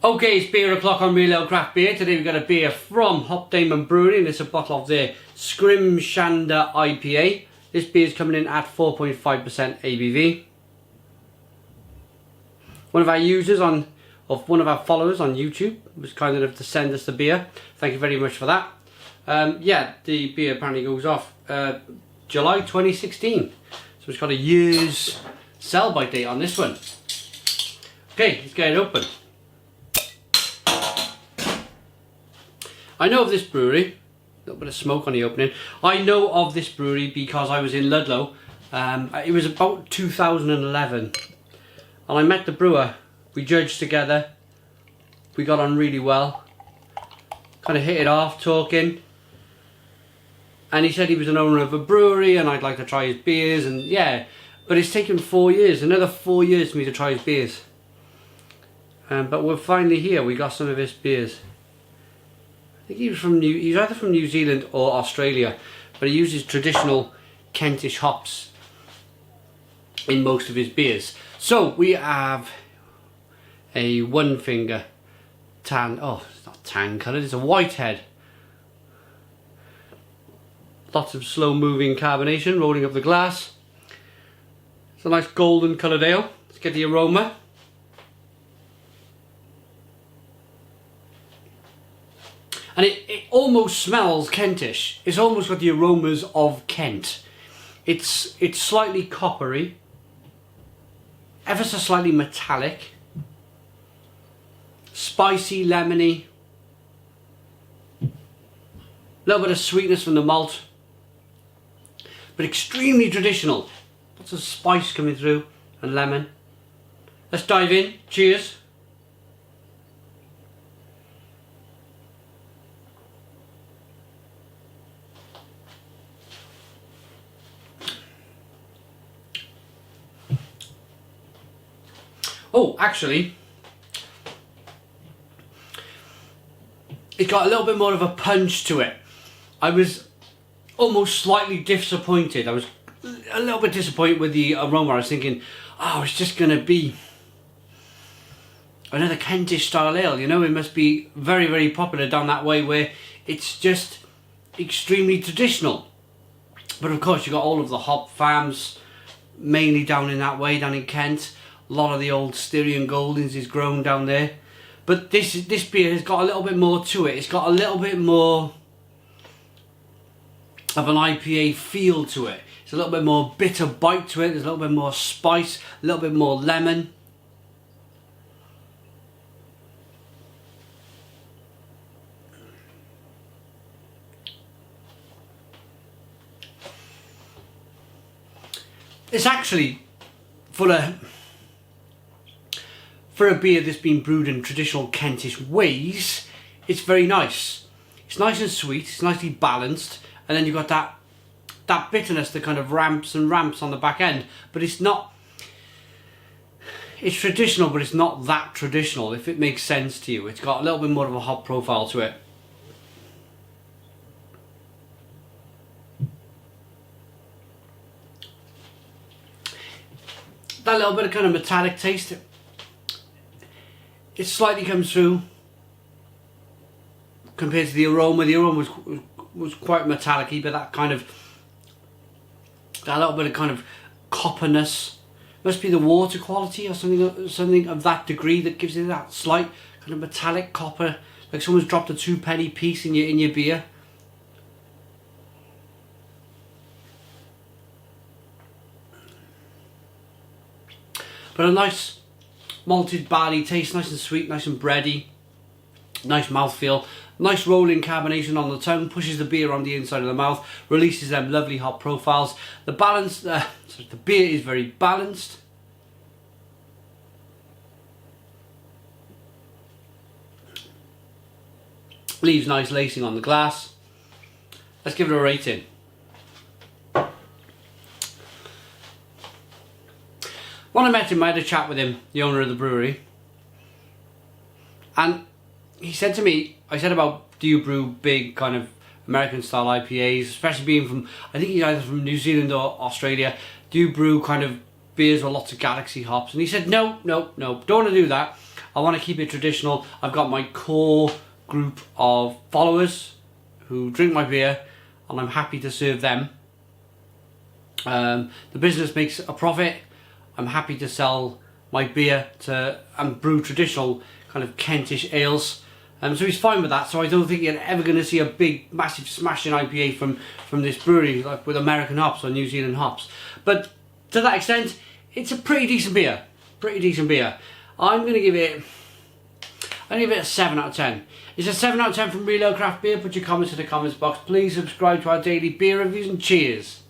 Okay, it's beer o'clock on Real Ale Craft Beer. Today we've got a beer from Hopdaemon Brewery, and it's a bottle of their Skrimshander IPA. This beer is coming in at 4.5% ABV. One of our users one of our followers on YouTube was kind enough to send us the beer. Thank you very much for that. Yeah, the beer apparently goes off July 2016. So it's got a year's sell-by date on this one. Okay, let's get it open. I know of this brewery, a little bit of smoke on the opening. I know of this brewery because I was in Ludlow. It was about 2011 and I met the brewer. We judged together, we got on really well, kind of hit it off talking, and he said he was an owner of a brewery and I'd like to try his beers, and yeah, but it's taken 4 years, another 4 years for me to try his beers. But we're finally here, we got some of his beers. I think he was either from New Zealand or Australia, but he uses traditional Kentish hops in most of his beers. So we have a one finger tan, oh it's not tan coloured, it's a whitehead. Lots of slow moving carbonation rolling up the glass. It's a nice golden coloured ale. Let's get the aroma. And it almost smells Kentish. It's almost got the aromas of Kent. It's slightly coppery, ever so slightly metallic, spicy, lemony, a little bit of sweetness from the malt, but extremely traditional. Lots of spice coming through and lemon. Let's dive in. Cheers. Oh, actually, it's got a little bit more of a punch to it. I was almost slightly disappointed. I was a little bit disappointed with the aroma. I was thinking, oh, it's just going to be another Kentish style ale. You know, it must be very, very popular down that way where it's just extremely traditional. But of course, you've got all of the hop farms, mainly down in that way, down in Kent. A lot of the old Styrian Goldings is grown down there. But this beer has got a little bit more to it. It's got a little bit more of an IPA feel to it. It's a little bit more bitter bite to it. There's a little bit more spice, a little bit more lemon. It's actually for a beer that's been brewed in traditional Kentish ways, it's very nice. It's nice and sweet, it's nicely balanced, and then you've got that bitterness that kind of ramps and ramps on the back end, but it's not, it's traditional, but it's not that traditional, if it makes sense to you. It's got a little bit more of a hop profile to it. That little bit of kind of metallic taste, it slightly comes through compared to the aroma. The aroma was quite metallic-y, but that little bit of kind of copperness must be the water quality or something of that degree that gives it that slight kind of metallic copper, like someone's dropped a 2-penny piece in your beer. But a nice malted barley taste, nice and sweet, nice and bready, nice mouthfeel, nice rolling carbonation on the tongue, pushes the beer on the inside of the mouth, releases them lovely hop profiles. The beer is very balanced. Leaves nice lacing on the glass. Let's give it a rating. When I met him, I had a chat with him, the owner of the brewery, and he said to me, I said about, do you brew big kind of American style IPAs, especially being from, I think he's either from New Zealand or Australia, do you brew kind of beers with lots of Galaxy hops? And he said, no, don't want to do that. I want to keep it traditional. I've got my core group of followers who drink my beer, and I'm happy to serve them. The business makes a profit. I'm happy to sell my beer to and brew traditional kind of Kentish ales. So he's fine with that. So I don't think you're ever going to see a big, massive, smashing IPA from this brewery, like with American hops or New Zealand hops. But to that extent, it's a pretty decent beer. Pretty decent beer. I'm going to give it a 7 out of 10. It's a 7 out of 10 from Reload Craft Beer. Put your comments in the comments box. Please subscribe to our daily beer reviews, and cheers.